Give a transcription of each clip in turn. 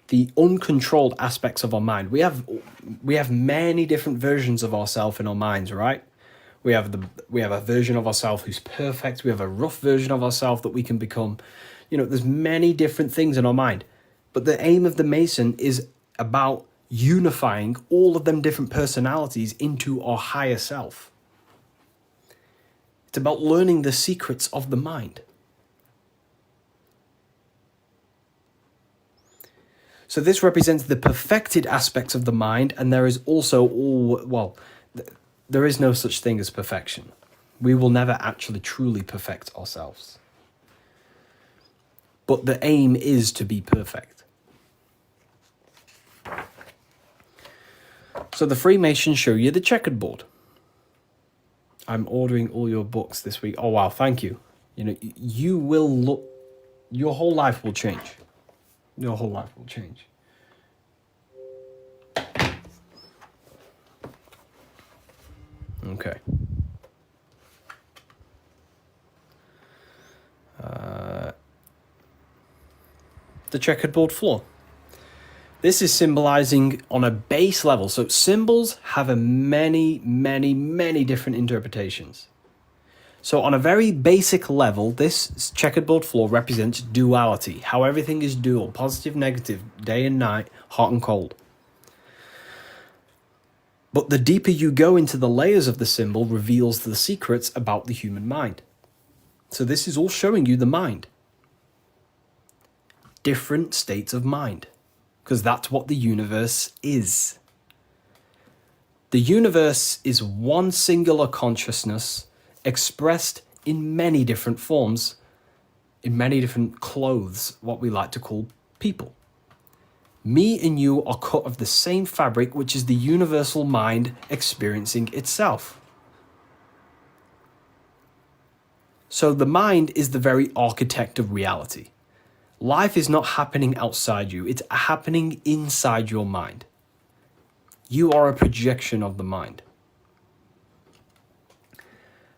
the uncontrolled aspects of our mind. We have many different versions of ourselves in our minds, right? We have a version of ourselves who's perfect. We have a rough version of ourselves that we can become. There's many different things in our mind. But the aim of the Mason is about unifying all of them different personalities into our higher self. It's about learning the secrets of the mind. So this represents the perfected aspects of the mind, and there is also there is no such thing as perfection. We will never actually truly perfect ourselves. But the aim is to be perfect. So the Freemasons show you the checkered board. I'm ordering all your books this week. Oh wow, thank you. You will look, your whole life will change. Your whole life will change. Okay. The checkered board floor. This is symbolizing on a base level. So symbols have many different interpretations. So on a very basic level, this checkered board floor represents duality, how everything is dual, positive, negative, day and night, hot and cold. But the deeper you go into the layers of the symbol reveals the secrets about the human mind. So this is all showing you the mind. Different states of mind, because that's what the universe is. The universe is one singular consciousness expressed in many different forms, in many different clothes, what we like to call people. Me and you are cut of the same fabric, which is the universal mind experiencing itself. So the mind is the very architect of reality. Life is not happening outside you, it's happening inside your mind. You are a projection of the mind.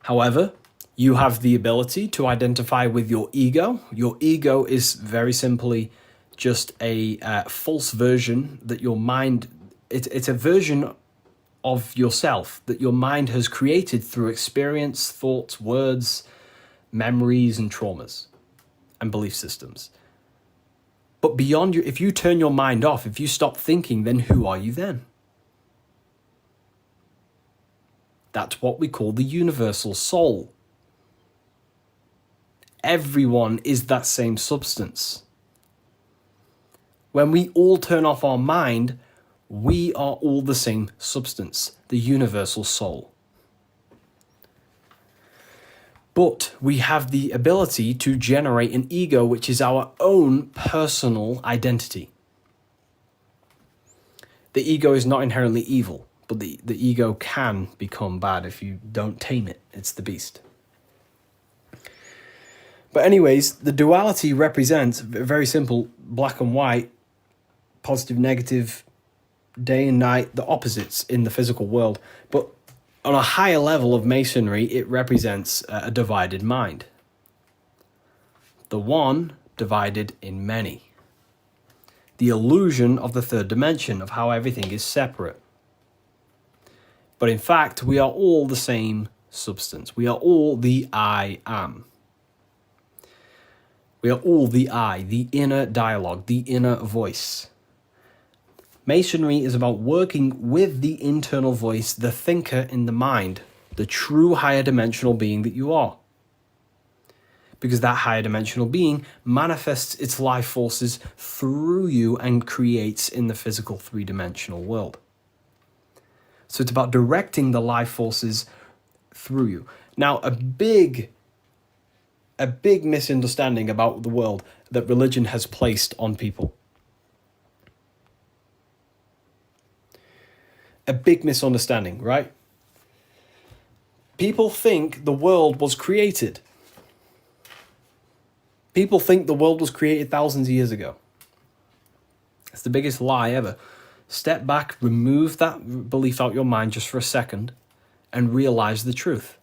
However, you have the ability to identify with your ego. Your ego is very simply just a false version that your mind, it's a version of yourself that your mind has created through experience, thoughts, words, memories, and traumas, and belief systems. But beyond you, if you turn your mind off, if you stop thinking, then who are you then? That's what we call the universal soul. Everyone is that same substance. When we all turn off our mind, we are all the same substance, the universal soul. But we have the ability to generate an ego, which is our own personal identity. The ego is not inherently evil, but the ego can become bad if you don't tame it. It's the beast. But anyways, the duality represents, very simple, black and white, positive, negative, day and night, the opposites in the physical world. But on a higher level of masonry, it represents a divided mind. The one divided in many. The illusion of the third dimension, of how everything is separate. But in fact, we are all the same substance. We are all the I am. We are all the I, the inner dialogue, the inner voice. Masonry is about working with the internal voice, the thinker in the mind, the true higher dimensional being that you are. Because that higher dimensional being manifests its life forces through you and creates in the physical three-dimensional world. So it's about directing the life forces through you. Now, a big misunderstanding about the world that religion has placed on people. A big misunderstanding, right? People think the world was created. People think the world was created thousands of years ago. It's the biggest lie ever. Step back, remove that belief out your mind just for a second, and realize the truth.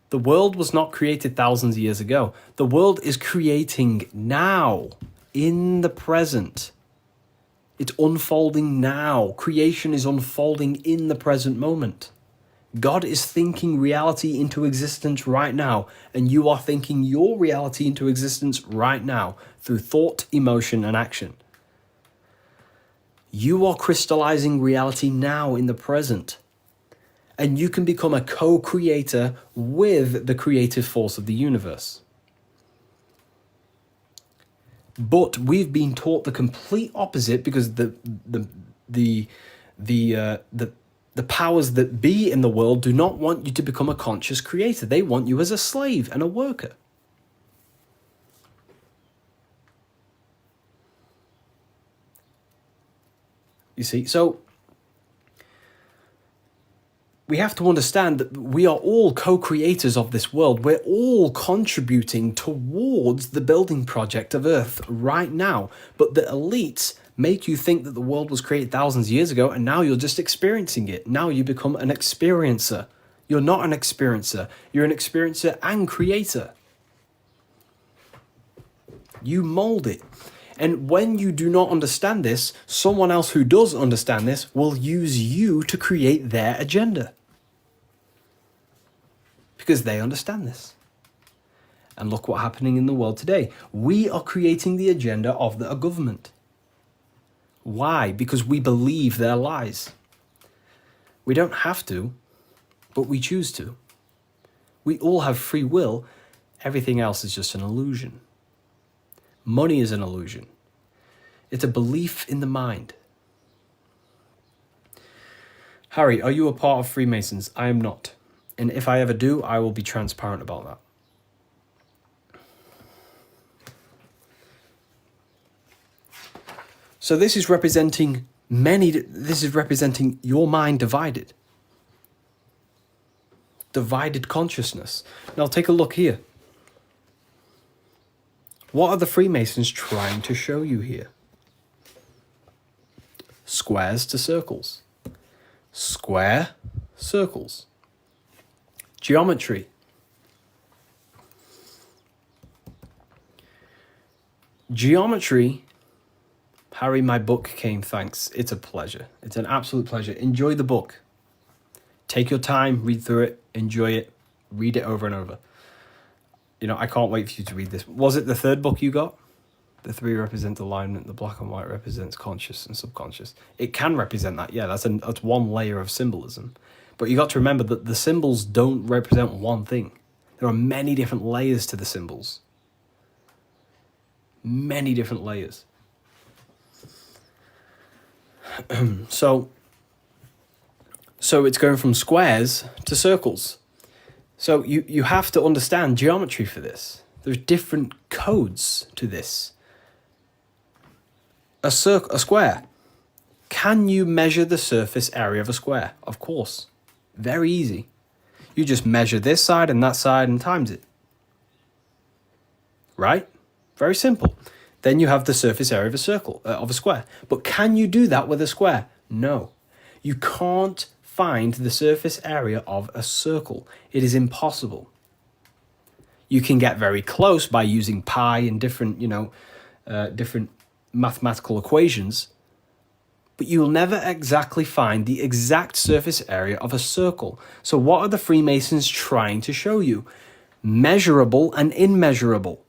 The world was not created thousands of years ago. The world is creating now, in the present. It's unfolding now. Creation is unfolding in the present moment. God is thinking reality into existence right now, and you are thinking your reality into existence right now through thought, emotion, and action. You are crystallizing reality now in the present, and you can become a co-creator with the creative force of the universe. But we've been taught the complete opposite, because the powers that be in the world do not want you to become a conscious creator. They want you as a slave and a worker. You see, so we have to understand that we are all co-creators of this world. We're all contributing towards the building project of Earth right now. But the elites make you think that the world was created thousands of years ago, and now you're just experiencing it. Now you become an experiencer. You're not an experiencer. You're an experiencer and creator. You mold it. And when you do not understand this, someone else who does understand this will use you to create their agenda. Because they understand this. And look what's happening in the world today. We are creating the agenda of a government. Why? Because we believe their lies. We don't have to, but we choose to. We all have free will. Everything else is just an illusion. Money is an illusion. It's a belief in the mind. Harry, are you a part of Freemasons? I am not. And if I ever do, I will be transparent about that. So this is representing your mind divided. Divided consciousness. Now take a look here. What are the Freemasons trying to show you here? Squares to circles. Square, circles. Geometry. Geometry. Harry, my book came, thanks. It's a pleasure. It's an absolute pleasure. Enjoy the book. Take your time, read through it, enjoy it, read it over and over. You know, I can't wait for you to read this. Was it the third book you got? The 3 represent alignment, the black and white represents conscious and subconscious. It can represent that, yeah, that's one layer of symbolism. But you got to remember that the symbols don't represent one thing. There are many different layers to the symbols. Many different layers. So it's going from squares to circles. So you have to understand geometry for this. There's different codes to this. A square. Can you measure the surface area of a square? Of course. Very easy. You just measure this side and that side and times it. Right? Very simple. Then you have the surface area of a circle, of a square. But can you do that with a square? No. You can't find the surface area of a circle. It is impossible. You can get very close by using pi and different, different mathematical equations, but you will never exactly find the exact surface area of a circle. So what are the Freemasons trying to show you? Measurable and immeasurable.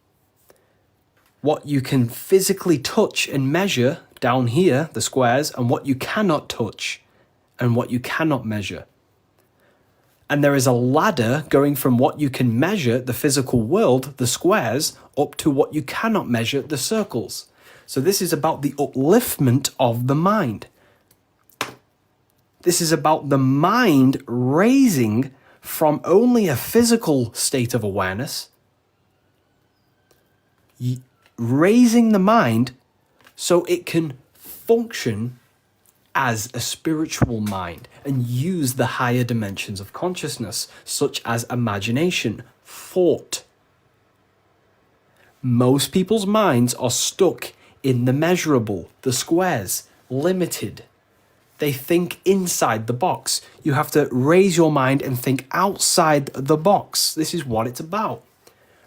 What you can physically touch and measure down here, the squares, and what you cannot touch and what you cannot measure. And there is a ladder going from what you can measure, the physical world, the squares, up to what you cannot measure, the circles. So this is about the upliftment of the mind. This is about the mind raising from only a physical state of awareness, raising the mind so it can function as a spiritual mind and use the higher dimensions of consciousness, such as imagination, thought. Most people's minds are stuck in the measurable, the squares, limited. They think inside the box. You have to raise your mind and think outside the box. This is what it's about.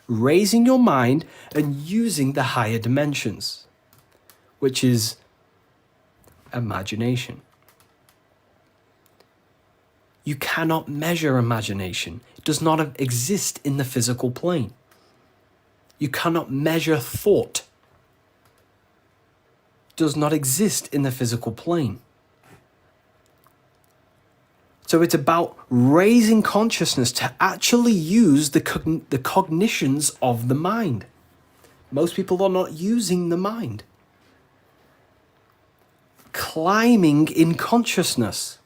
Raising your mind and using the higher dimensions, which is imagination. You cannot measure imagination. It does not exist in the physical plane. You cannot measure thought. It does not exist in the physical plane. So it's about raising consciousness to actually use the cognitions of the mind. Most people are not using the mind. Climbing in consciousness.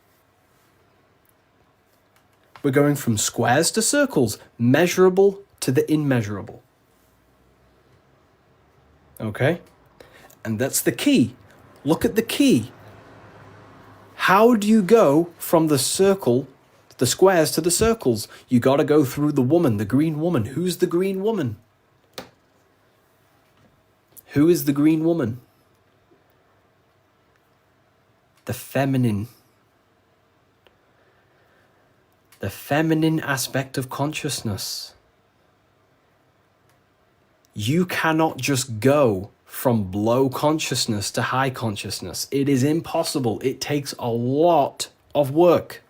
We're going from squares to circles, measurable to the immeasurable. Okay? And that's the key. Look at the key. How do you go from the circle, the squares to the circles? You got to go through the woman, the green woman. Who's the green woman? Who is the green woman? The feminine. The feminine aspect of consciousness. You cannot just go from low consciousness to high consciousness. It is impossible. It takes a lot of work.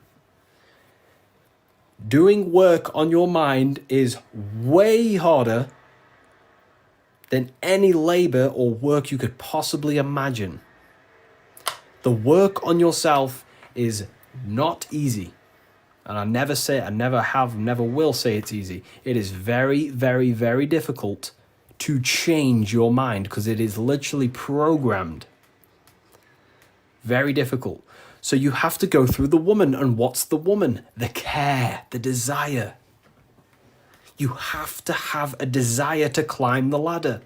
Doing work on your mind is way harder than any labor or work you could possibly imagine. The work on yourself is not easy. And I never will say it's easy. It is very, very, very difficult to change your mind because it is literally programmed. Very difficult. So you have to go through the woman. And what's the woman? The care, the desire. You have to have a desire to climb the ladder.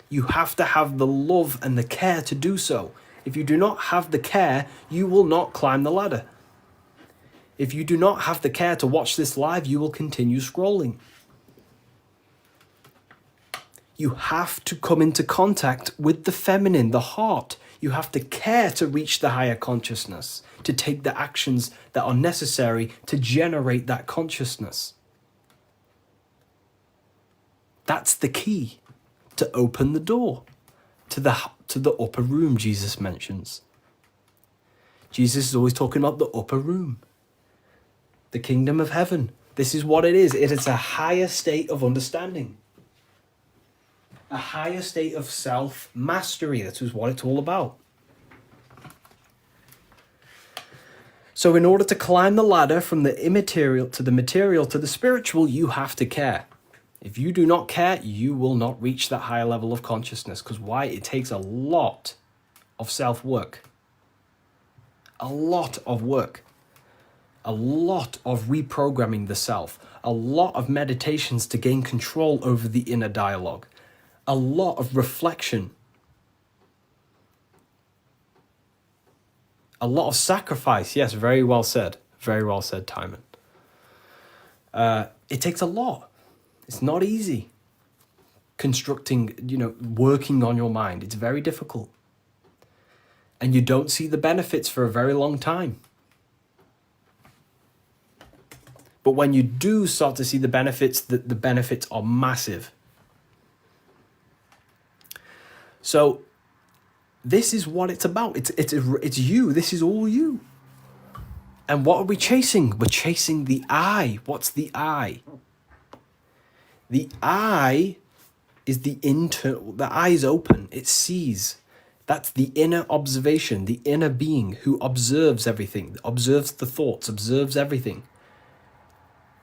You have to have the love and the care to do so. If you do not have the care, you will not climb the ladder. If you do not have the care to watch this live, you will continue scrolling. You have to come into contact with the feminine, the heart. You have to care to reach the higher consciousness, to take the actions that are necessary to generate that consciousness. That's the key to open the door to the upper room Jesus mentions. Jesus is always talking about the upper room, the kingdom of heaven. This is what it is. It is a higher state of understanding. A higher state of self-mastery. That is what it's all about. So in order to climb the ladder from the immaterial to the material to the spiritual, you have to care. If you do not care, you will not reach that higher level of consciousness. Because why? It takes a lot of self-work. A lot of work. A lot of reprogramming the self. A lot of meditations to gain control over the inner dialogue. A lot of reflection. A lot of sacrifice. Yes, very well said. Very well said, Timon. It takes a lot. It's not easy. Constructing, working on your mind. It's very difficult. And you don't see the benefits for a very long time. But when you do start to see the benefits, the benefits are massive. So this is what it's about. It's you. This is all you. And what are we chasing? We're chasing the I. What's the I? The I is the eye is open. It sees. That's the inner observation, the inner being who observes everything, observes the thoughts, observes everything.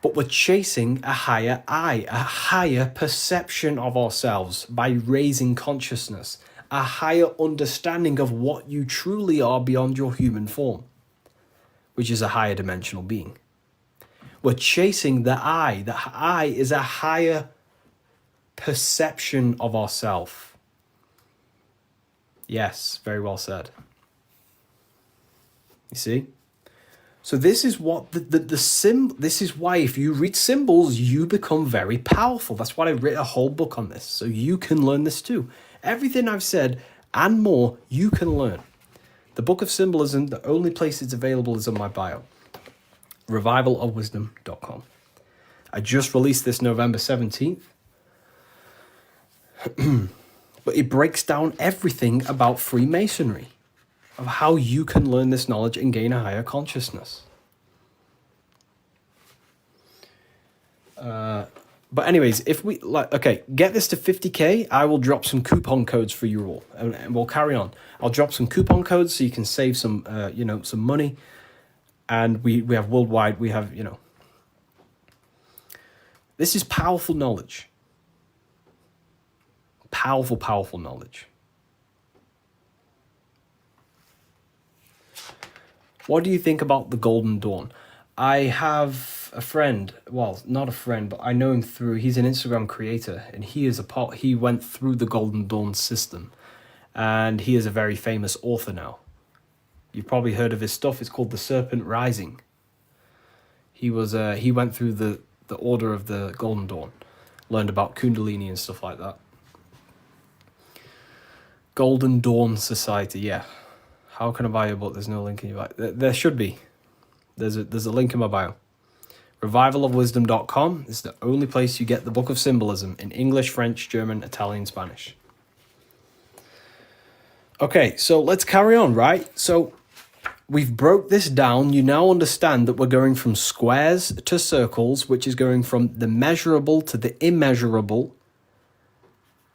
But we're chasing a higher I, a higher perception of ourselves by raising consciousness, a higher understanding of what you truly are beyond your human form, which is a higher dimensional being. We're chasing the I. The I is a higher perception of ourself. Yes, very well said. You see? So this is what this is why if you read symbols, you become very powerful. That's why I wrote a whole book on this. So you can learn this too. Everything I've said and more, you can learn. The Book of Symbolism, the only place it's available is on my bio. revivalofwisdom.com. I just released this November 17th. But it breaks down everything about Freemasonry. of how you can learn this knowledge and gain a higher consciousness. But anyways, if we get this to 50K, I will drop some coupon codes for you all, and we'll carry on. I'll drop some coupon codes so you can save some, some money. And we have worldwide, we have, this is powerful knowledge. Powerful, powerful knowledge. What do you think about the Golden Dawn? I have a friend, well, not a friend, but I know him he's an Instagram creator, and he went through the Golden Dawn system, and he is a very famous author now. You've probably heard of his stuff. It's called The Serpent Rising. He went through the order of the Golden Dawn, learned about Kundalini and stuff like that. Golden Dawn Society, yeah. How can I buy your book? There's no link in your bio. There should be. There's a link in my bio. Revivalofwisdom.com is the only place you get the Book of Symbolism in English, French, German, Italian, Spanish. Okay, so let's carry on, right? So we've broke this down. You now understand that we're going from squares to circles, which is going from the measurable to the immeasurable,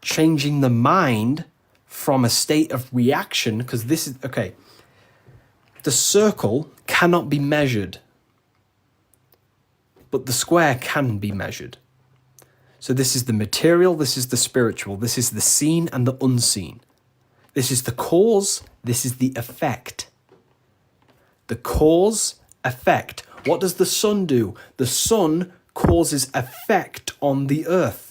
changing the mind from a state of reaction, because this is, okay, the circle cannot be measured, but the square can be measured. So this is the material, this is the spiritual, this is the seen and the unseen. This is the cause, this is the effect. The cause, effect. What does the sun do? The sun causes effect on the earth.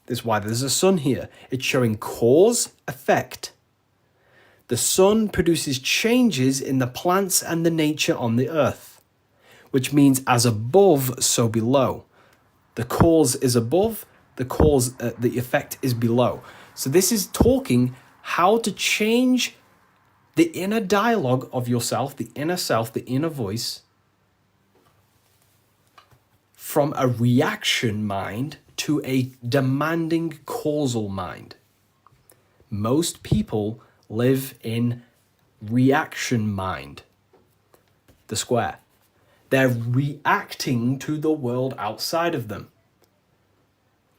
This is why there's a sun here. It's showing cause, effect. The sun produces changes in the plants and the nature on the earth, which means as above, so below. The cause is above, the effect is below. So this is talking how to change the inner dialogue of yourself, the inner self, the inner voice, from a reaction mind to a demanding causal mind. Most people live in reaction mind, the square. They're reacting to the world outside of them,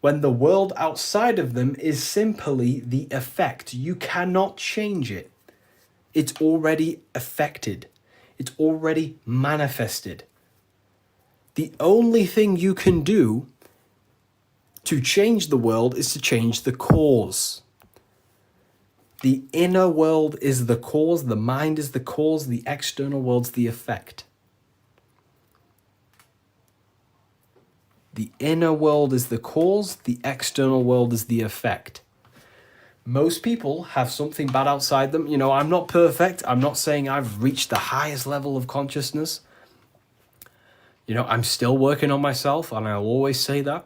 when the world outside of them is simply the effect. You cannot change it. It's already affected. It's already manifested. The only thing you can do to change the world is to change the cause. The inner world is the cause, the mind is the cause, the external world's the effect. The inner world is the cause, the external world is the effect. Most people have something bad outside them. I'm not perfect. I'm not saying I've reached the highest level of consciousness. I'm still working on myself, and I'll always say that.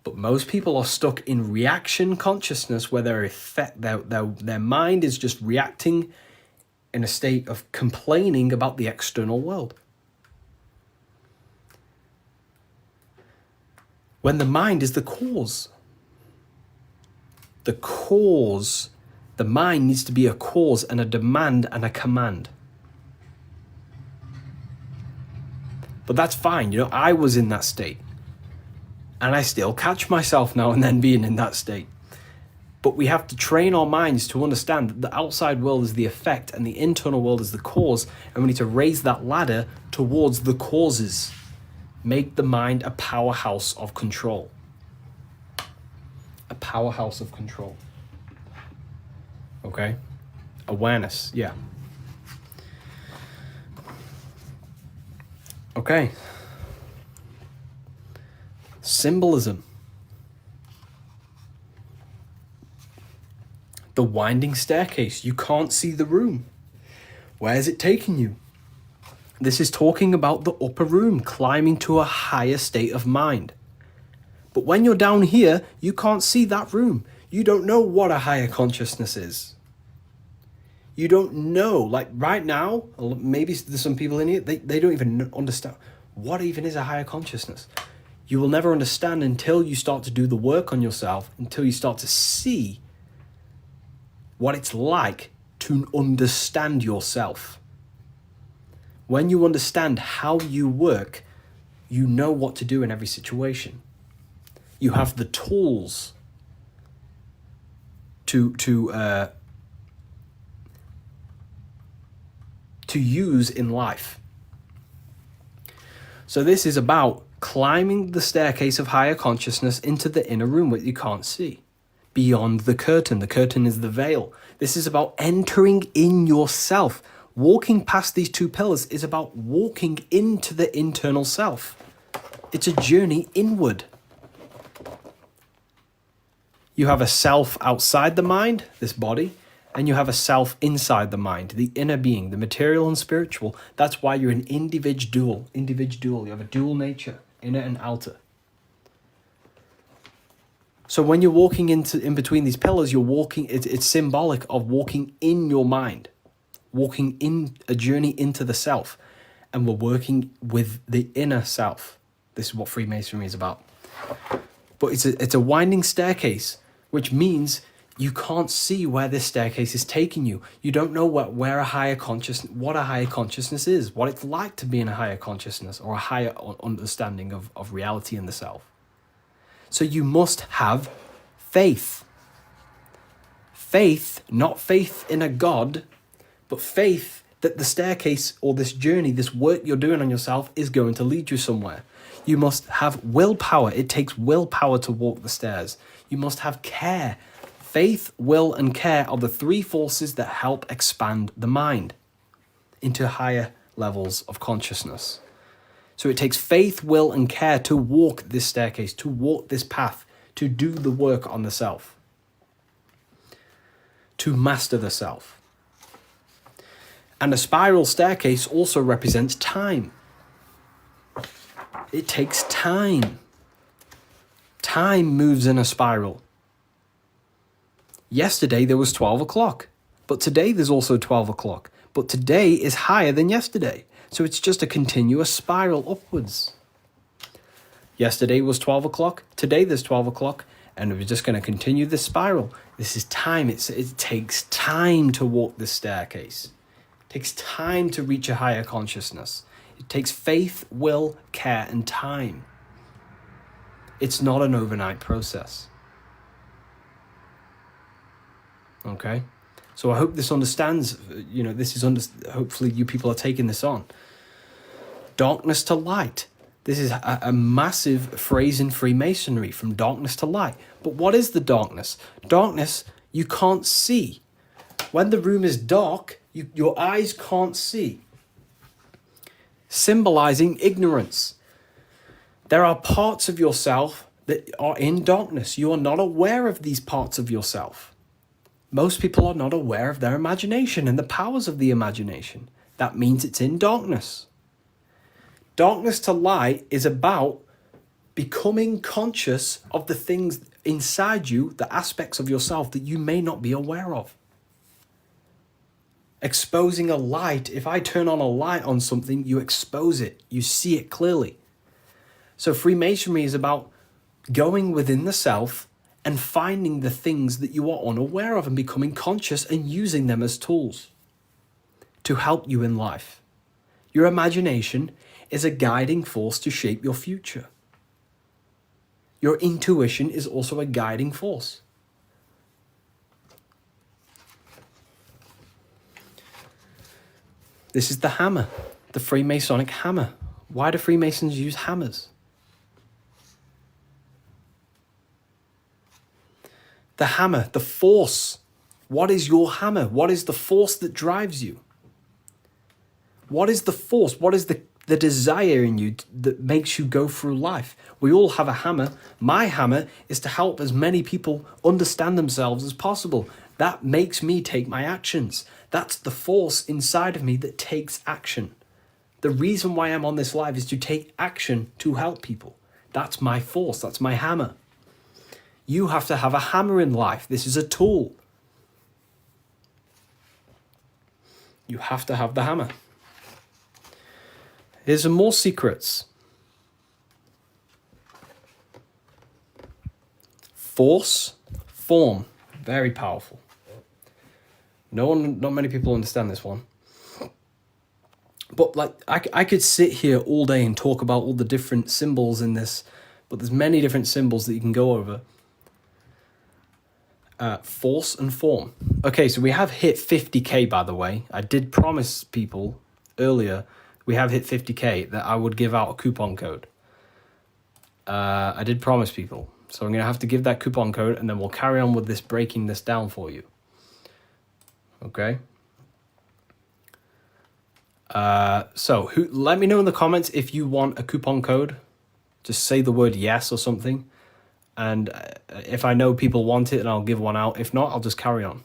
But most people are stuck in reaction consciousness, where their mind is just reacting in a state of complaining about the external world. When the mind is the cause. The cause, the mind needs to be a cause and a demand and a command. But that's fine. I was in that state. And I still catch myself now and then being in that state. But we have to train our minds to understand that the outside world is the effect and the internal world is the cause. And we need to raise that ladder towards the causes. Make the mind a powerhouse of control. A powerhouse of control. Okay? Awareness, yeah. Okay. Symbolism. The winding staircase. You can't see the room. Where is it taking you? This is talking about the upper room, climbing to a higher state of mind. But when you're down here, you can't see that room. You don't know what a higher consciousness is. You don't know, like right now, maybe there's some people in here, they don't even understand what even is a higher consciousness. You will never understand until you start to do the work on yourself, until you start to see what it's like to understand yourself. When you understand how you work, you know what to do in every situation. You have the tools to use in life. So this is about climbing the staircase of higher consciousness into the inner room that you can't see. Beyond the curtain. The curtain is the veil. This is about entering in yourself. Walking past these two pillars is about walking into the internal self. It's a journey inward. You have a self outside the mind, this body, and you have a self inside the mind, the inner being, the material and spiritual. That's why you're an individual. You have a dual nature, inner and outer. So when you're walking in between these pillars, you're walking, it's symbolic of walking in your mind, walking in a journey into the self. And we're working with the inner self. This is what Freemasonry is about. But it's a winding staircase, which means you can't see where this staircase is taking you. You don't know what a higher consciousness is, what it's like to be in a higher consciousness or a higher understanding of reality and the self. So you must have faith. Faith, not faith in a God, but faith that the staircase or this journey, this work you're doing on yourself is going to lead you somewhere. You must have willpower. It takes willpower to walk the stairs. You must have care. Faith, will, and care are the three forces that help expand the mind into higher levels of consciousness. So it takes faith, will, and care to walk this staircase, to walk this path, to do the work on the self, to master the self. And a spiral staircase also represents time. It takes time. Time moves in a spiral. Yesterday there was 12 o'clock, but today there's also 12 o'clock. But today is higher than yesterday. So it's just a continuous spiral upwards. Yesterday was 12 o'clock, today there's 12 o'clock, and we're just going to continue this spiral. This is time. It takes time to walk this staircase. It takes time to reach a higher consciousness. It takes faith, will, care, and time. It's not an overnight process. Okay? So I hope this understands, hopefully you people are taking this on. Darkness to light. This is a massive phrase in Freemasonry, from darkness to light. But what is the darkness? Darkness, you can't see. When the room is dark, your eyes can't see. Symbolizing ignorance. There are parts of yourself that are in darkness. You are not aware of these parts of yourself. Most people are not aware of their imagination and the powers of the imagination. That means it's in darkness. Darkness to light is about becoming conscious of the things inside you, the aspects of yourself that you may not be aware of. Exposing a light. If I turn on a light on something, you expose it. You see it clearly. So Freemasonry is about going within the self and finding the things that you are unaware of and becoming conscious and using them as tools to help you in life. Your imagination is a guiding force to shape your future. Your intuition is also a guiding force. This is the hammer, the Freemasonic hammer. Why do Freemasons use hammers? The hammer, the force. What is your hammer? What is the force that drives you? What is the force? What is the desire in you that makes you go through life? We all have a hammer. My hammer is to help as many people understand themselves as possible. That makes me take my actions. That's the force inside of me that takes action. The reason why I'm on this life is to take action to help people. That's my force. That's my hammer. You have to have a hammer in life. This is a tool. You have to have the hammer. Here's some more secrets. Force, form, very powerful. Not many people understand this one. But like, I could sit here all day and talk about all the different symbols in this, but there's many different symbols that you can go over. Force and form. Okay, so we have hit 50k, by the way. I did promise people earlier, we have hit 50k, that I would give out a coupon code. I did promise people. So I'm going to have to give that coupon code, and then we'll carry on with this, breaking this down for you. Okay? So let me know in the comments if you want a coupon code. Just say the word yes or something. And if I know people want it, then I'll give one out. If not, I'll just carry on.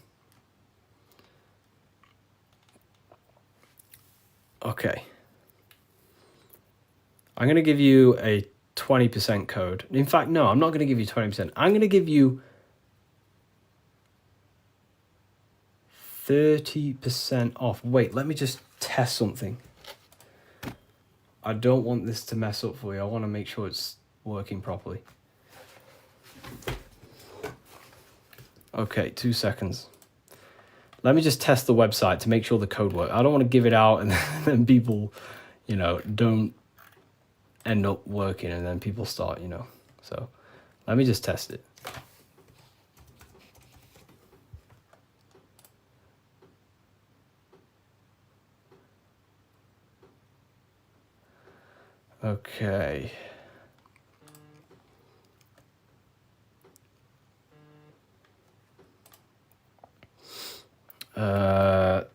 Okay. I'm going to give you a 20% code. In fact, no, I'm not going to give you 20%. I'm going to give you 30% off. Wait, let me just test something. I don't want this to mess up for you. I want to make sure it's working properly. Okay, 2 seconds. Let me just test the website to make sure the code works. I don't want to give it out and then people, don't end up working and then people start, So let me just test it. Okay.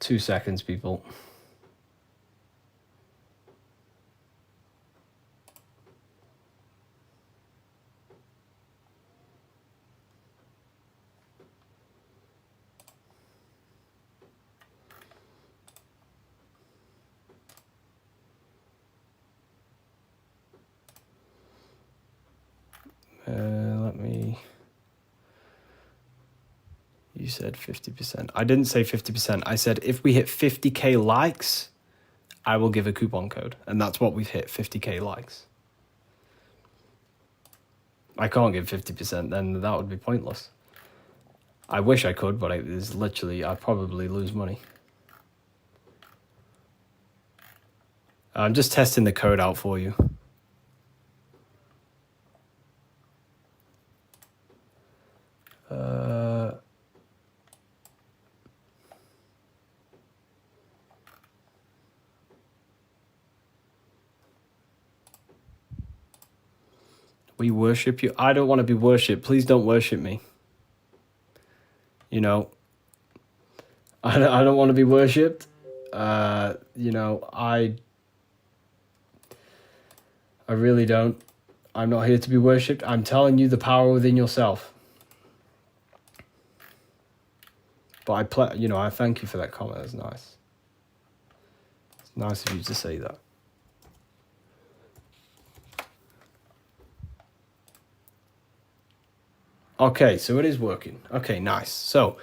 2 seconds, people. You said 50%. I didn't say 50%. I said if we hit 50k likes, I will give a coupon code. And that's what we've hit, 50k likes. I can't give 50%, then that would be pointless. I wish I could, but it's literally, I'd probably lose money. I'm just testing the code out for you. We worship you. I don't want to be worshipped. Please don't worship me. I don't want to be worshipped. I really don't. I'm not here to be worshipped. I'm telling you the power within yourself. But I thank you for that comment. That's nice. It's nice of you to say that. Okay, so it is working. Okay, nice. So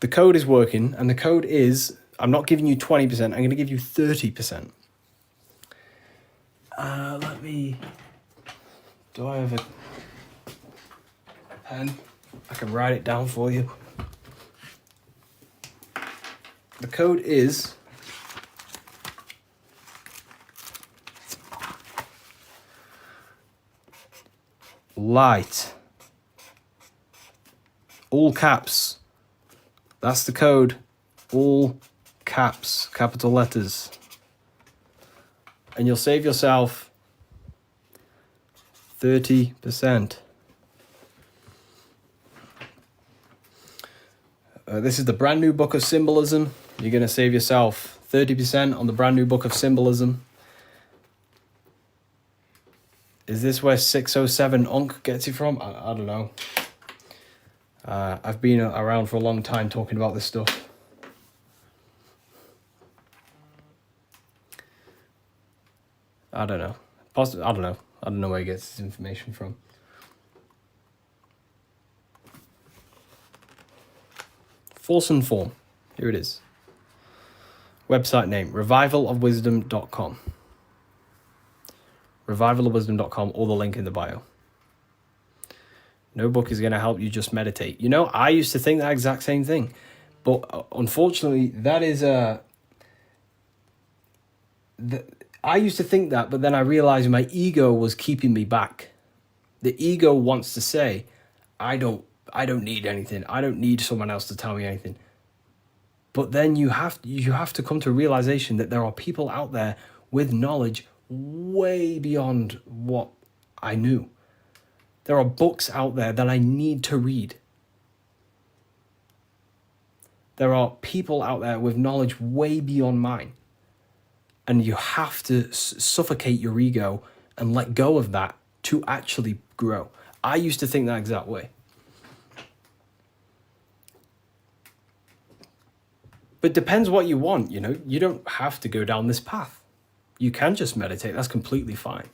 the code is working, and the code is, I'm not giving you 20%, I'm going to give you 30%. Do I have a pen? I can write it down for you. The code is light. All caps. That's the code. All caps, capital letters. And you'll save yourself 30%. This is the brand new Book of Symbolism. You're going to save yourself 30% on the brand new Book of Symbolism. Is this where 607 Unk gets it from? I don't know. I've been around for a long time talking about this stuff. I don't know. I don't know. I don't know where he gets his information from. Force and form. Here it is. Website name, revivalofwisdom.com. Revivalofwisdom.com, or the link in the bio. No book is going to help you, just meditate. I used to think that exact same thing. But unfortunately, that is I used to think that, but then I realized my ego was keeping me back. The ego wants to say, I don't need anything. I don't need someone else to tell me anything. But then you have to come to a realization that there are people out there with knowledge way beyond what I knew. There are books out there that I need to read. There are people out there with knowledge way beyond mine. And you have to suffocate your ego and let go of that to actually grow. I used to think that exact way. But it depends what you want, you know. You don't have to go down this path. You can just meditate. That's completely fine.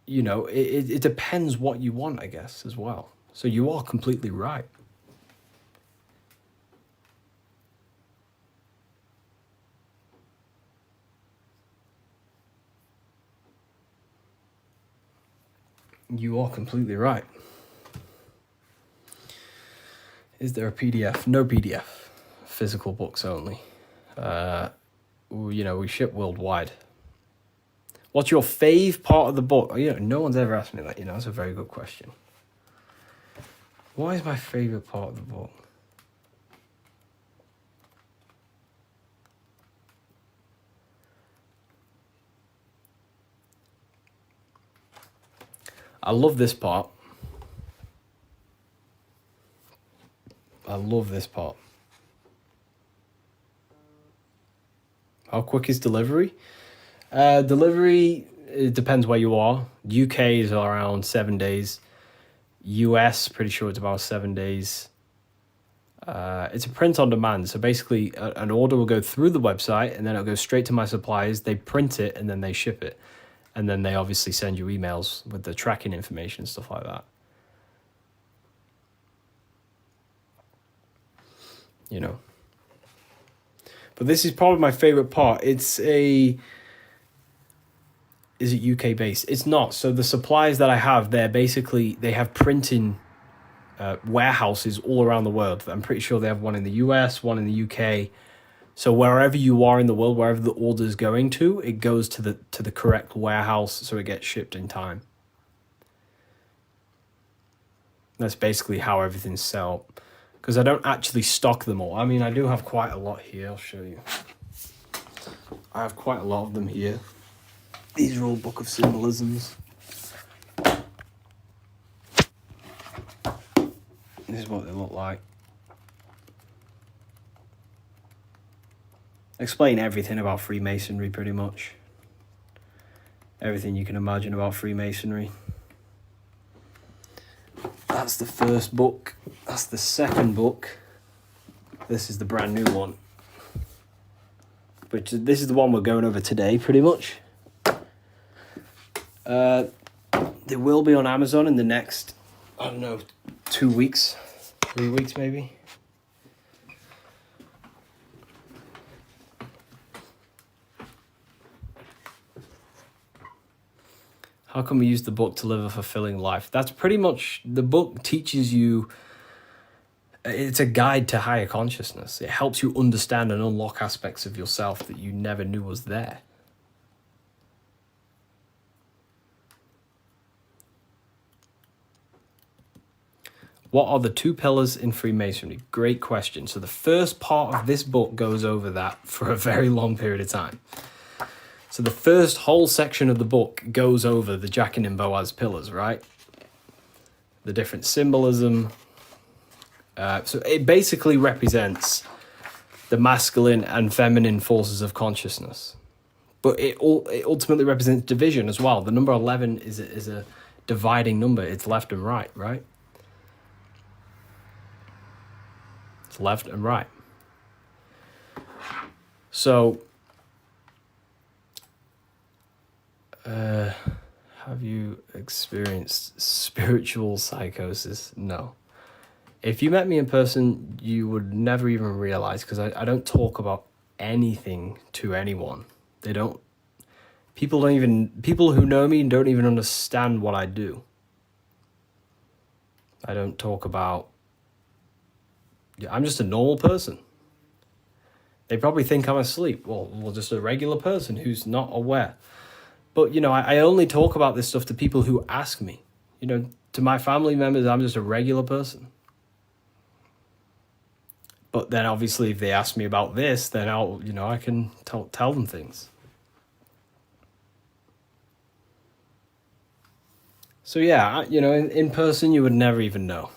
You know, it depends what you want, I guess, as well. So you are completely right. You are completely right. Is there a PDF? No PDF. Physical books only. You know, we ship worldwide. What's your fave part of the book? You know, no one's ever asked me that, you know. That's a very good question. What is my favorite part of the book? I love this part. I love this part. How quick is delivery? Delivery, it depends where you are. UK is around 7 days. US, pretty sure it's about 7 days. It's a print on demand. So basically, an order will go through the website and then it'll go straight to my suppliers. They print it and then they ship it. And then they obviously send you emails with the tracking information and stuff like that. You know. But this is probably my favorite part. Is it UK based? It's not. So the suppliers that I have, they have printing warehouses all around the world. I'm pretty sure they have one in the US, one in the UK. So wherever you are in the world, wherever the order is going to, it goes to the correct warehouse, so it gets shipped in time. That's basically how everything's set up. Because I don't actually stock them all. I mean, I do have quite a lot here. I'll show you. I have quite a lot of them here. These are all Book of Symbolisms. This is what they look like. Explain everything about Freemasonry, pretty much. Everything you can imagine about Freemasonry. That's the first book. That's the second book. This is the brand new one. But this is the one we're going over today, pretty much. They will be on Amazon in the next, 2 weeks, 3 weeks maybe. How can we use the book to live a fulfilling life? That's pretty much, the book teaches you, it's a guide to higher consciousness. It helps you understand and unlock aspects of yourself that you never knew was there. What are the 2 pillars in Freemasonry? Great question. So the first part of this book goes over that for a very long period of time. So the first whole section of the book goes over the Jachin and Boaz pillars, right? The different symbolism. So it basically represents the masculine and feminine forces of consciousness. But it ultimately represents division as well. The number 11 is a dividing number. It's left and right, right? It's left and right. So, have you experienced spiritual psychosis? No. If you met me in person, you would never even realize, because I don't talk about anything to anyone. People who know me don't even understand what I do. I don't talk about Yeah, I'm just a normal person. They probably think I'm asleep. Well, just a regular person who's not aware. But, I only talk about this stuff to people who ask me. To my family members, I'm just a regular person. But then obviously if they ask me about this, then I can tell them things. So yeah, in person you would never even know.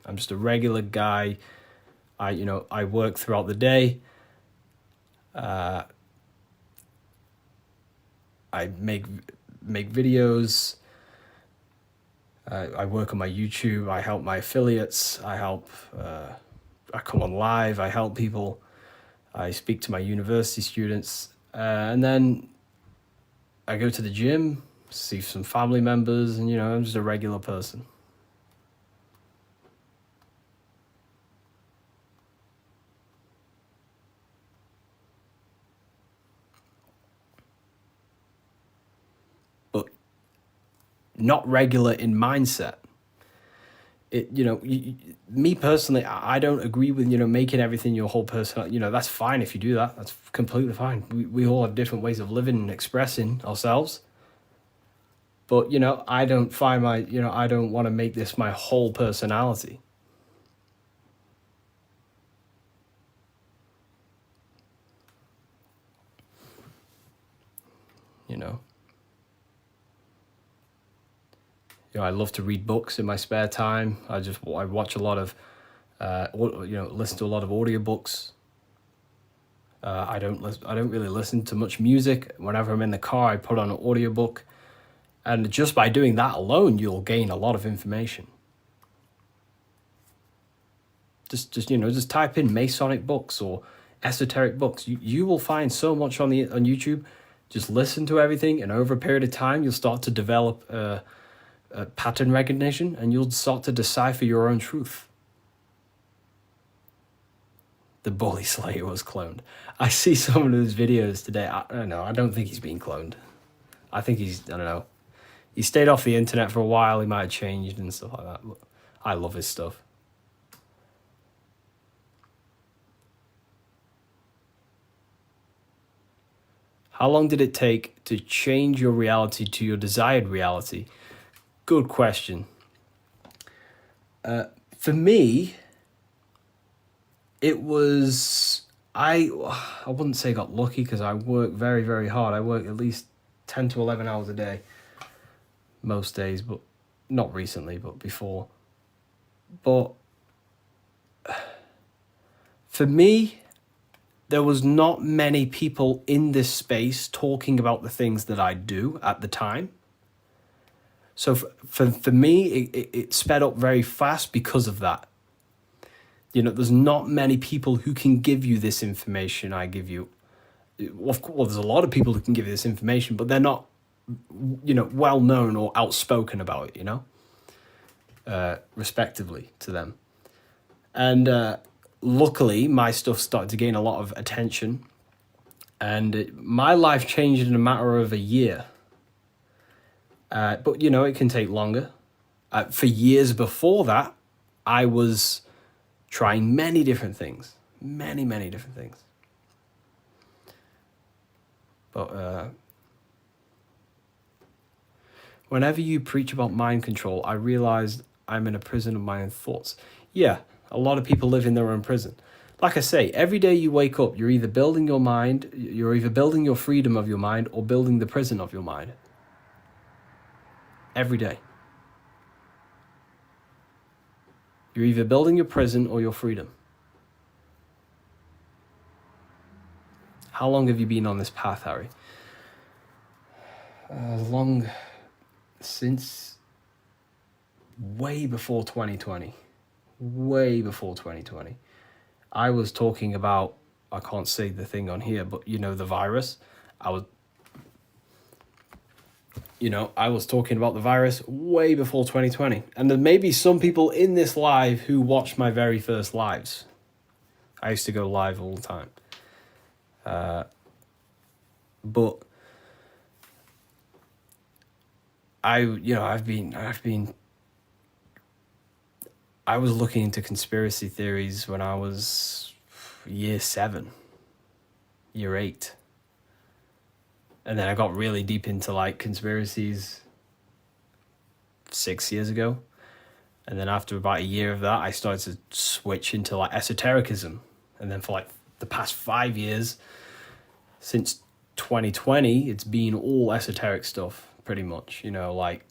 I'm just a regular guy. I work throughout the day. I make videos. I work on my YouTube. I help my affiliates. I come on live. I help people. I speak to my university students. And then I go to the gym, see some family members, and, I'm just a regular person. But not regular in mindset. Me personally, I don't agree with, making everything your whole person. That's fine if you do that. That's completely fine. We all have different ways of living and expressing ourselves. But, I don't find I don't want to make this my whole personality. I love to read books in my spare time. I watch a lot of, listen to a lot of audiobooks. I don't really listen to much music. Whenever I'm in the car, I put on an audiobook. And just by doing that alone, you'll gain a lot of information. Just type in Masonic books or esoteric books. You will find so much on YouTube. Just listen to everything, and over a period of time, you'll start to develop pattern recognition, and you'll start to decipher your own truth. The Bully Slayer was cloned. I see some of his videos today. I don't know. I don't think he's being cloned. I think I don't know. He stayed off the internet for a while. He might have changed and stuff like that. But I love his stuff. How long did it take to change your reality to your desired reality? Good question. For me, it was, I wouldn't say got lucky because I work very, very hard. I work at least 10 to 11 hours a day most days, but not recently, but before. But for me, there was not many people in this space talking about the things that I do at the time. So for me, it sped up very fast because of that. There's not many people who can give you this information I give you. Well, there's a lot of people who can give you this information, but they're not, well known or outspoken about it, respectively to them. And luckily, my stuff started to gain a lot of attention, and my life changed in a matter of a year. But, it can take longer. For years before that, I was trying many different things. Many, many different things. But whenever you preach about mind control, I realized I'm in a prison of my own thoughts. Yeah, a lot of people live in their own prison. Like I say, every day you wake up, you're either building your mind, you're either building your freedom of your mind or building the prison of your mind. Every day. You're either building your prison or your freedom. How long have you been on this path, Harry? Long since way before 2020. Way before 2020. I was talking about, I can't say the thing on here, but the virus. I was talking about the virus way before 2020. And there may be some people in this live who watched my very first lives. I used to go live all the time. But I've been I was looking into conspiracy theories when I was year 7, year 8. And then I got really deep into like conspiracies 6 years ago. And then after about a year of that, I started to switch into like esotericism. And then for like the past 5 years, since 2020, it's been all esoteric stuff, pretty much. You know, like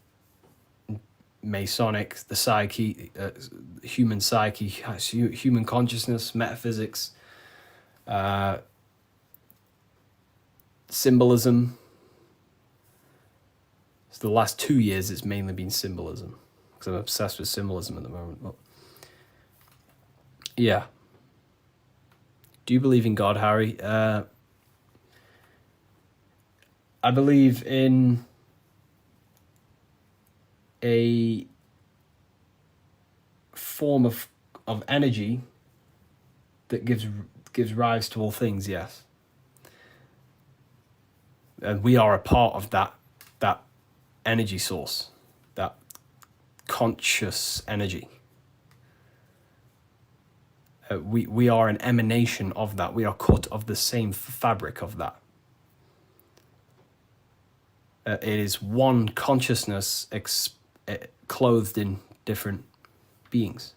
Masonic, the psyche, human psyche, human consciousness, metaphysics, symbolism. So the last 2 years, it's mainly been symbolism, because I'm obsessed with symbolism at the moment. But yeah. Do you believe in God, Harry? I believe in a form of energy that gives rise to all things, yes. And we are a part of that energy source, that conscious energy. We are an emanation of that. We are cut of the same fabric of that. It is one consciousness clothed in different beings.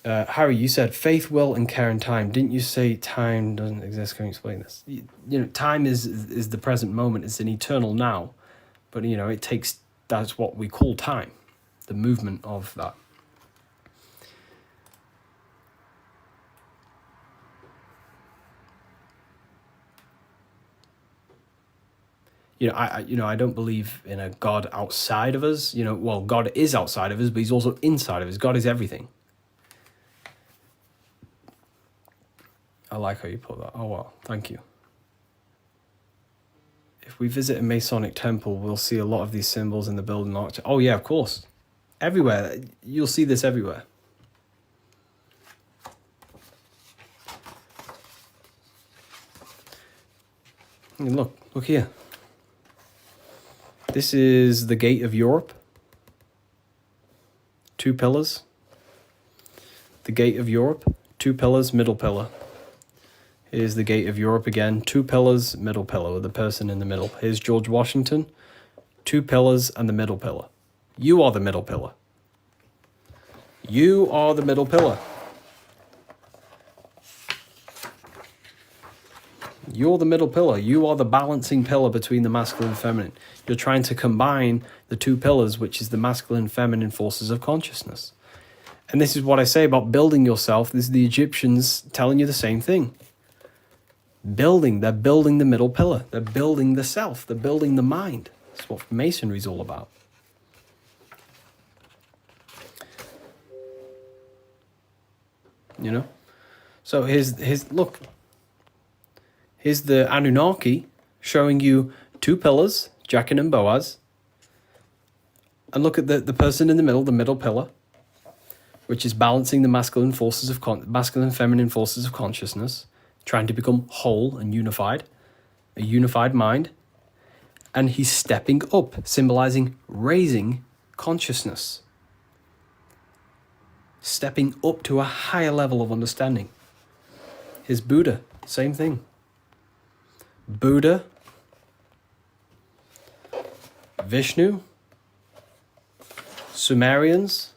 Harry, you said faith, will, and care and time. Didn't you say time doesn't exist? Can you explain this? You know, time is the present moment. It's an eternal now. But, you know, it takes, that's what we call time, the movement of that. I don't believe in a God outside of us. You know, well, God is outside of us, but he's also inside of us. God is everything. I like how you put that. Oh, well, thank you. If we visit a Masonic temple, we'll see a lot of these symbols in the building architecture. Oh, yeah, of course. Everywhere. You'll see this everywhere. And look here. This is the gate of Europe. 2 pillars. The gate of Europe, 2 pillars, middle pillar. Here's the gate of Europe again, 2 pillars, middle pillar, with the person in the middle. Here's George Washington, 2 pillars and the middle pillar. You are the middle pillar. You are the middle pillar. You're the middle pillar. You are the balancing pillar between the masculine and feminine. You're trying to combine the 2 pillars, which is the masculine and feminine forces of consciousness. And this is what I say about building yourself. This is the Egyptians telling you the same thing. They're building the middle pillar. They're building the self. They're building the mind. That's what Masonry is all about. You know? So look. Here's the Anunnaki showing you 2 pillars, Jachin and Boaz. And look at the person in the middle pillar, which is balancing the masculine and feminine forces of consciousness, trying to become whole and unified, a unified mind. And he's stepping up, symbolizing raising consciousness. Stepping up to a higher level of understanding. Here's Buddha, same thing. Buddha, Vishnu, Sumerians,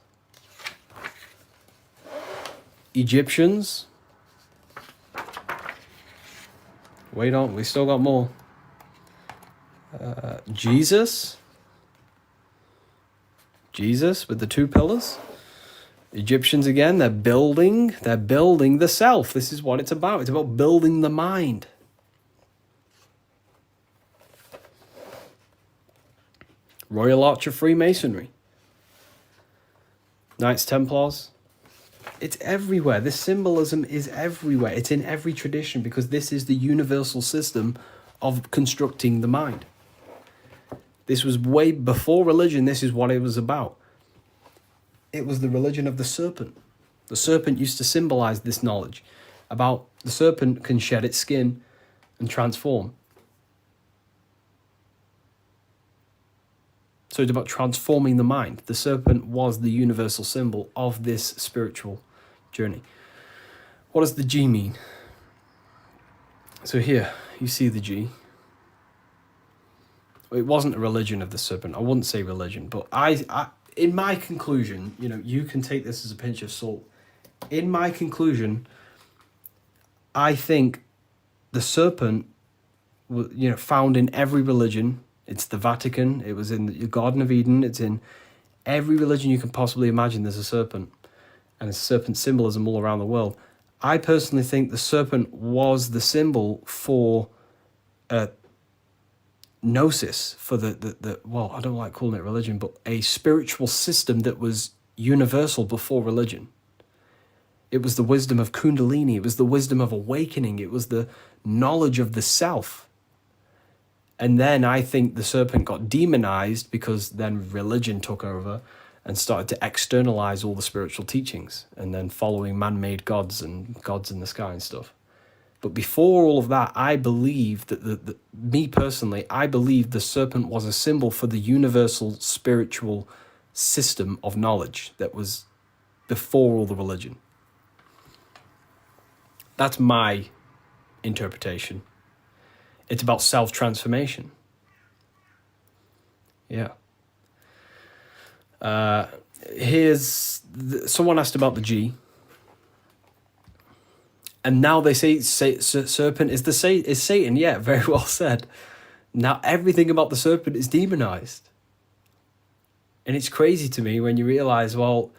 Egyptians. Wait on, we still got more. Jesus with the 2 pillars. Egyptians again, they're building the self. This is what it's about. It's about building the mind. Royal Arch of Freemasonry. Knights Templars. It's everywhere. This symbolism is everywhere. It's in every tradition because this is the universal system of constructing the mind. This was way before religion. This is what it was about. It was the religion of the serpent. The serpent used to symbolize this knowledge about the serpent can shed its skin and transform. So it's about transforming the mind. The serpent was the universal symbol of this spiritual journey. What does the G mean? So here, you see the G. It wasn't a religion of the serpent. I wouldn't say religion, but I in my conclusion, you can take this as a pinch of salt. In my conclusion, I think the serpent was, found in every religion. It's the Vatican. It was in the Garden of Eden. It's in every religion you can possibly imagine. There's a serpent, and there's serpent symbolism all around the world. I personally think the serpent was the symbol for gnosis, for the well, I don't like calling it religion, but a spiritual system that was universal before religion. It was the wisdom of Kundalini. It was the wisdom of awakening. It was the knowledge of the self. And then I think the serpent got demonized because then religion took over and started to externalize all the spiritual teachings, and then following man-made gods and gods in the sky and stuff. But before all of that, I believe that me personally, I believe the serpent was a symbol for the universal spiritual system of knowledge that was before all the religion. That's my interpretation. It's about self-transformation. Yeah. Someone asked about the G. And now they say serpent is Satan. Yeah, very well said. Now everything about the serpent is demonized. And it's crazy to me when you realize, well,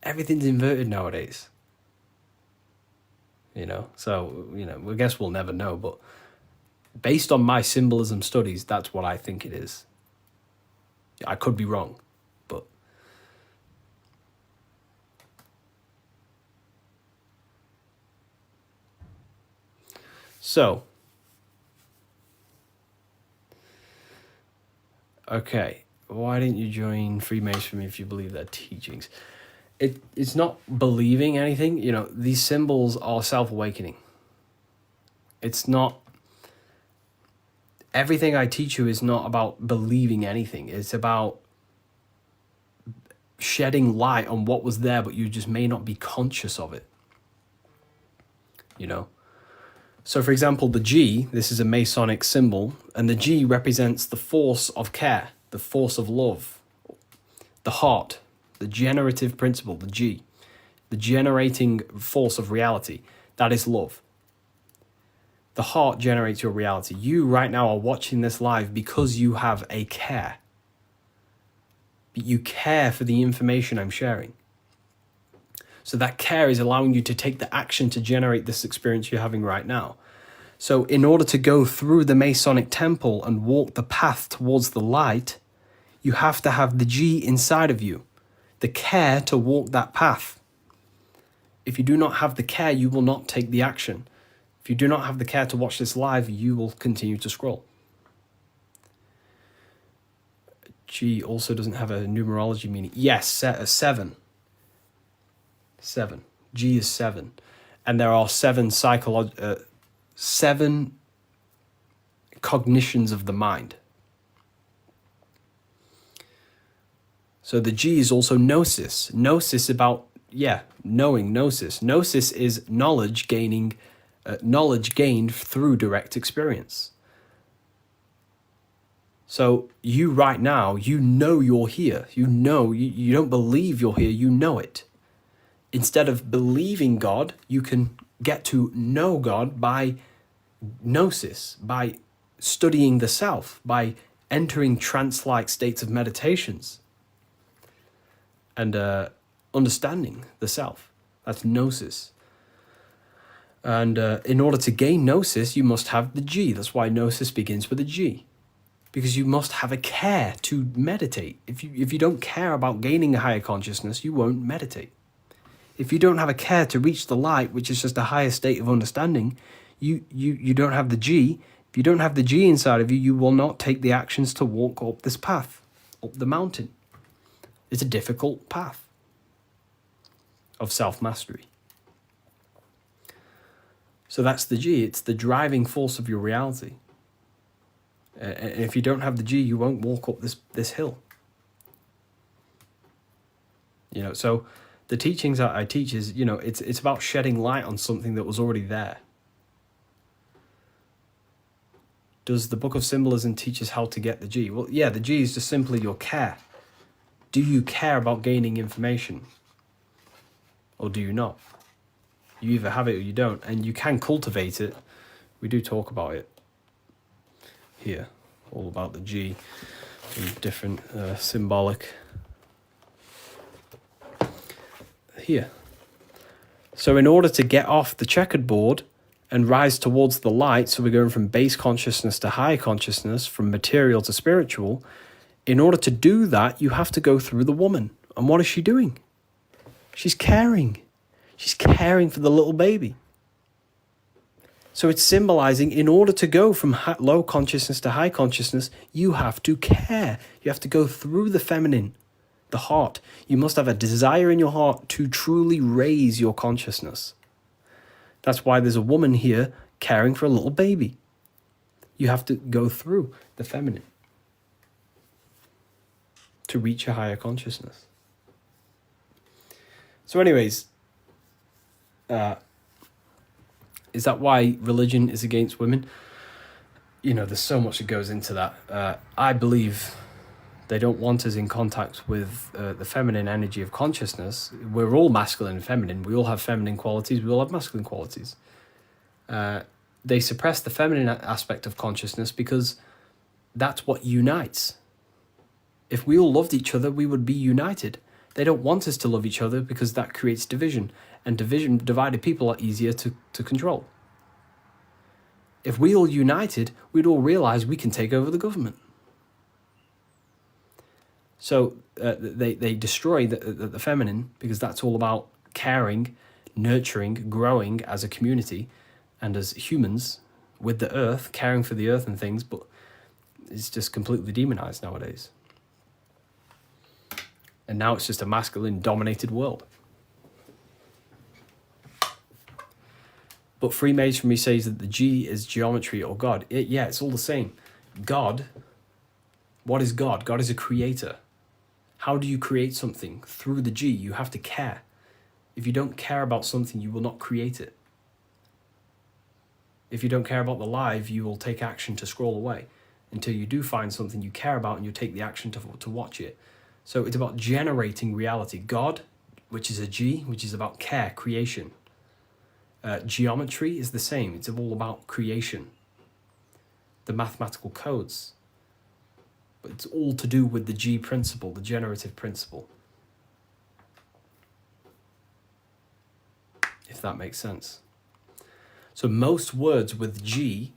everything's inverted nowadays. So, I guess we'll never know. But based on my symbolism studies, that's what I think it is. I could be wrong, but... So, okay, why didn't you join Freemasonry if you believe their teachings? It's not believing anything. These symbols are self-awakening. It's not... Everything I teach you is not about believing anything. It's about shedding light on what was there, but you just may not be conscious of it. So, for example, the G, this is a Masonic symbol, and the G represents the force of care, the force of love, the heart, the generative principle, the G, the generating force of reality. That is love. The heart generates your reality. You right now are watching this live because you have a care. You care for the information I'm sharing. So that care is allowing you to take the action to generate this experience you're having right now. So in order to go through the Masonic temple and walk the path towards the light, you have to have the G inside of you, the care to walk that path. If you do not have the care, you will not take the action. If you do not have the care to watch this live, you will continue to scroll. G also doesn't have a numerology meaning. Yes, 7. 7. G is 7. And there are 7 cognitions of the mind. So the G is also gnosis. Gnosis about, knowing, gnosis. Gnosis is knowledge gained through direct experience. So you right now, you're here. You don't believe you're here, you know it. Instead of believing God, you can get to know God by gnosis, by studying the self, by entering trance-like states of meditations and understanding the self. That's gnosis. And in order to gain gnosis, you must have the G. That's why gnosis begins with a G. Because you must have a care to meditate. If you don't care about gaining a higher consciousness, you won't meditate. If you don't have a care to reach the light, which is just a higher state of understanding, you don't have the G. If you don't have the G inside of you, you will not take the actions to walk up this path, up the mountain. It's a difficult path of self-mastery. So that's the G. It's the driving force of your reality. And if you don't have the G, you won't walk up this hill. So the teachings that I teach is, it's about shedding light on something that was already there. Does the Book of Symbolism teach us how to get the G? Well, yeah, the G is just simply your care. Do you care about gaining information? Or do you not? You either have it or you don't, and you can cultivate it. We do talk about it here, all about the G and different symbolic here. So in order to get off the checkered board and rise towards the light, so we're going from base consciousness to high consciousness, from material to spiritual, in order to do that, you have to go through the woman. And what is she doing? She's caring. She's caring for the little baby. So it's symbolizing, in order to go from low consciousness to high consciousness, you have to care. You have to go through the feminine, the heart. You must have a desire in your heart to truly raise your consciousness. That's why there's a woman here caring for a little baby. You have to go through the feminine to reach a higher consciousness. So anyways, is that why religion is against women? There's so much that goes into that. I believe they don't want us in contact with the feminine energy of consciousness. We're all masculine and feminine. We all have feminine qualities. We all have masculine qualities. They suppress the feminine aspect of consciousness because that's what unites. If we all loved each other, we would be united. They don't want us to love each other because that creates division. And divided people are easier to control. If we all united, we'd all realize we can take over the government. So they destroy the feminine because that's all about caring, nurturing, growing as a community and as humans with the earth, caring for the earth and things, but it's just completely demonized nowadays. And now it's just a masculine-dominated world. But Freemasonry says that the G is geometry or God. It's all the same. God, what is God? God is a creator. How do you create something? Through the G, you have to care. If you don't care about something, you will not create it. If you don't care about the live, you will take action to scroll away until you do find something you care about and you take the action to watch it. So it's about generating reality. God, which is a G, which is about care, creation. Geometry is the same. It's all about creation. The mathematical codes. But it's all to do with the G principle, the generative principle. If that makes sense. So most words with G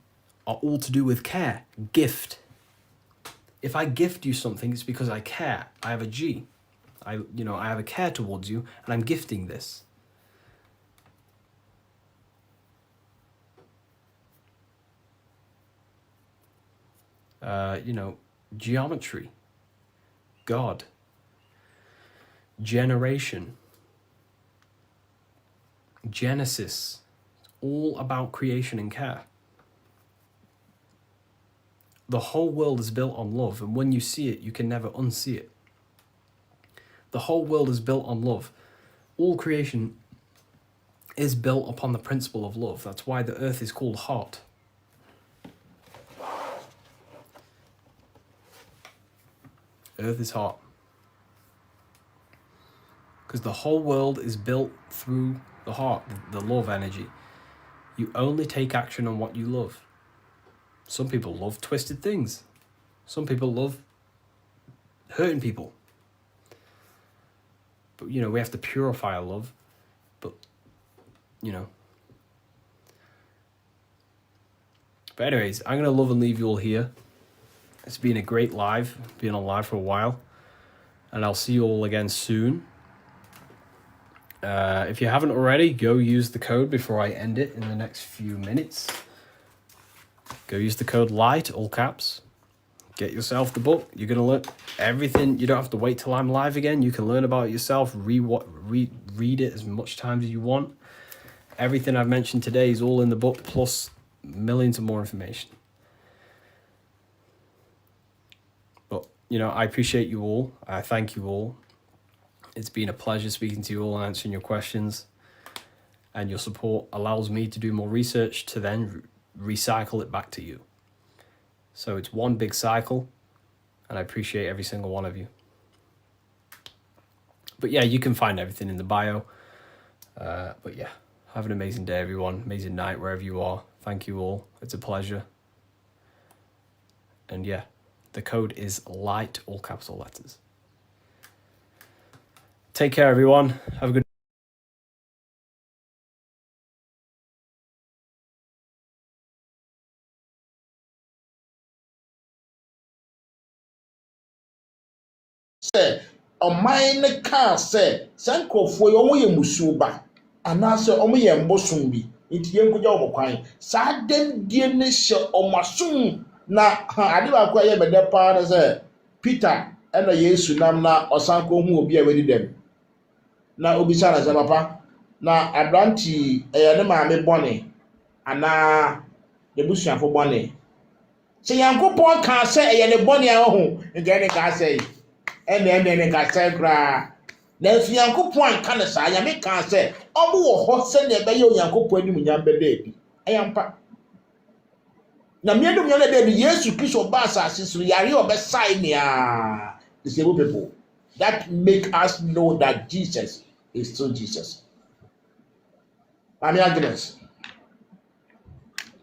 are all to do with care. Gift. If I gift you something, it's because I care. I have a G. I have a care towards you, and I'm gifting this. Geometry, God, generation, Genesis, it's all about creation and care. The whole world is built on love, and when you see it, you can never unsee it. The whole world is built on love. All creation is built upon the principle of love. That's why the earth is called heart. Earth is heart. Because the whole world is built through the heart, the love energy. You only take action on what you love. Some people love twisted things. Some people love hurting people. But, we have to purify our love. But, But anyways, I'm going to love and leave you all here. It's been a great live. Been on live for a while. And I'll see you all again soon. If you haven't already, go use the code before I end it in the next few minutes. Go use the code LIGHT, all caps. Get yourself the book. You're going to learn everything. You don't have to wait till I'm live again. You can learn about it yourself. Read it as much times as you want. Everything I've mentioned today is all in the book, plus millions of more information. But, I appreciate you all. I thank you all. It's been a pleasure speaking to you all and answering your questions. And your support allows me to do more research to then recycle it back to you. So it's one big cycle, and I appreciate every single one of you. But yeah, you can find everything in the bio. But yeah, have an amazing day, everyone. Amazing night, wherever you are. Thank you all. It's a pleasure. And yeah, the code is LIGHT, all capital letters. Take care, everyone. Have a good say ɔman ne kaa sɛ sɛ nkurɔfoɔ yi ɔmo yɛ musuoba anaasɛ ɔmo yɛ mbosom bi nti yɛnkogya ɔmo kwan saa dɛmdie ne hyɛ ɔmo asom na ade baako a ɛyɛ mɛdɛ paa ne sɛ Peter ɛna Yesu nam na ɔsan kɔhu obi a wadi dɛm na obisa na sɛ papa na aberanti ɛyɛ ne maame bɔne anaa n'abusuafo bɔne sɛ Nyankopɔn kaa sɛ ɛyɛ ne bɔne a ɔho nka ne kaa sɛ ɛna ka sɛ koraa na Nyankopɔn anka ne saa Nyame kaa sɛ ɔmo wɔ hɔ sɛnea ɛbɛyɛ Onyankopɔn anim nyam bɛda adi ɛyɛ mpa na miedum nyam bɛda adi Yesu Kristo ba asase so yare ɔbɛsae nea disabled people that make us know that Jesus is still Jesus. Mami Agnes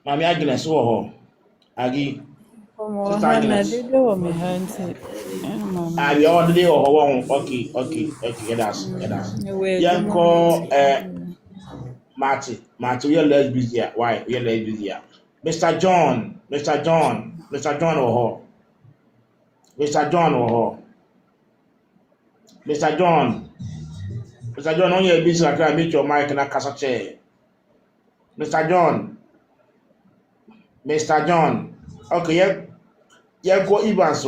wɔ hɔ agi Sister Agnes. Okay. Yanko Marty, we are less busy. Why? We are less busy. Mr. John, Mr. John, Mr. John, on your busy, I can meet your mic and a casa chair. Mr. John, okay, yeah, go Evans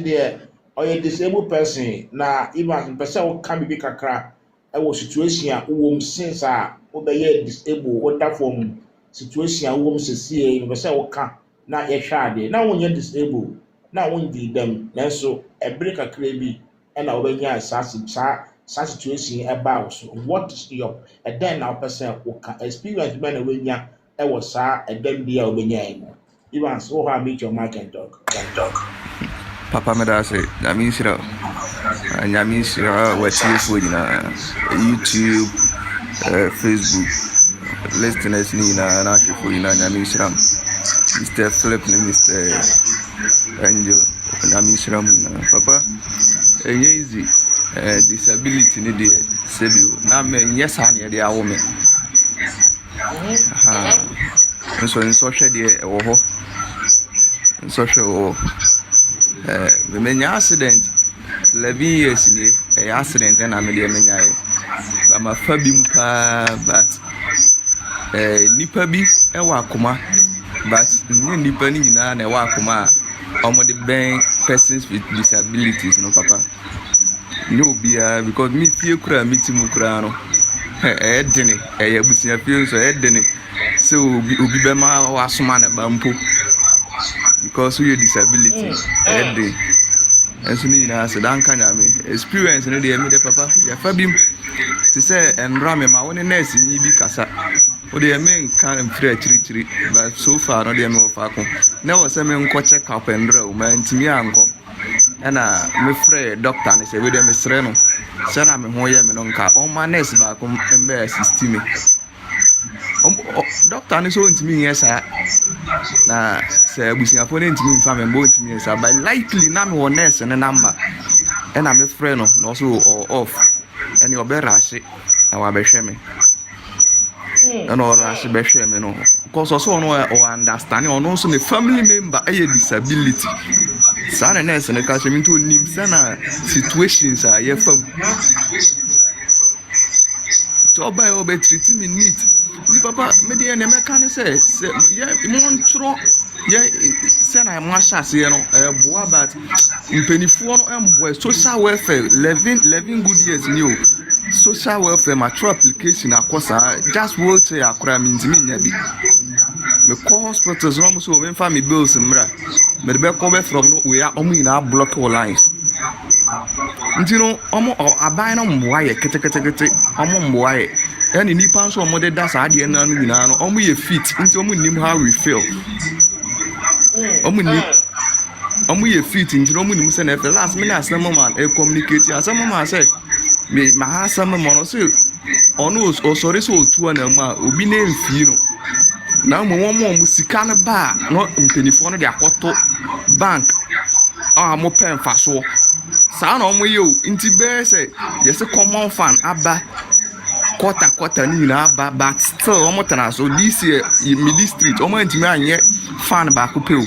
there, or a disabled person. Now, Evans, person can be kakra. I was situation whom since I obey disabled, what that form situation whom see a person can not a shade. Now, when you're disabled, now when you them, then so a break a crabby and I'll be such situation about. So, what is your a then now person who can experience when I was a then be a benign. Even so, I meet your mic and talk. Papa Medase, Yamisra, and Yamisra, what's your food in YouTube, Facebook, listeners, Nina, and Ashifuna, Yamisram, Mr. Philip, Mr. Angel, Yamisram, Papa, easy disability, Nidia, Sebu, Name, yes, honey, they are women. And so in social, social we many accident 11 years in a accident and I'm a fabim but nipa bi e wakoma but nipa ni na e wakoma omo the ben persons with disabilities no papa no bia because me pie kura mitimu kura no edene e abusia pie so edene so obi be ma wasoma na bampo because we disability day and so ni na so dan kanya me experience no dey me de papa ya fabim to say enra me ma woni nurse ni bi kasa o dey me kan free chiri but so far no dey me ofa ko na wo say me nko check up enra o ma ntimi anko na me free doctor ne say we dey me sre no say na me ho ye me no nka o ma nurse ba ko embe assist me doctor ni so ntimi yesa na say abusiafo ne ntimi mfa me mbo ntimi yesa but likely na me nurse ne number e na me friend no so off ene oberashi na wa behwe me na orashi behwe me no because so no o understand o no so me family member e disability sa na nurse ne ka se me to nim sa na situations a ye fam to oba treat me neat ni papa me dey na me kan say ye mo ntro ye say na mo ahase ye no boa but impenifuo no emboa social welfare 11 good years ni o social welfare mature application akosa just wheelchair akora me ntimi nya bi me call hospitals no so me fa me bills mra me be call be from no we are omu ina block all lines nti no omo aban no mboa ye kete omo mboa ye and nipa nso omo de da saa de na no nyina no omo ye fit nti omo nim how we feel omo ye fit nti no omo nim say na last minute asem man e communicate asem man say me ma ha asem man no say ono osori so otu na mu a obi na mfi no na mo sika na ba no mpenifo no de akoto bank mo pen fa so saa na omo ye o nti be say yes common fan aba quarter ni na aba but still omo tana so this year mid street omo ntimi anye fan ba ko pe o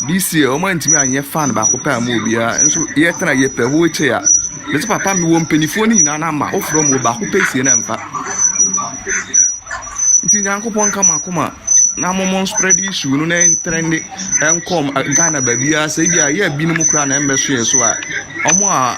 this year omo ntimi anye fan ba ko pe am obi a nso ye tana ye pe wo che ya me papa mi wo mpenifo ni na ma ofro mo ba ko pe sie na mfa nti nyankopon kama kuma na momon spread issue no na trend enkom Ghana ba bia say bia ye binom kra na embeso ye so a omo a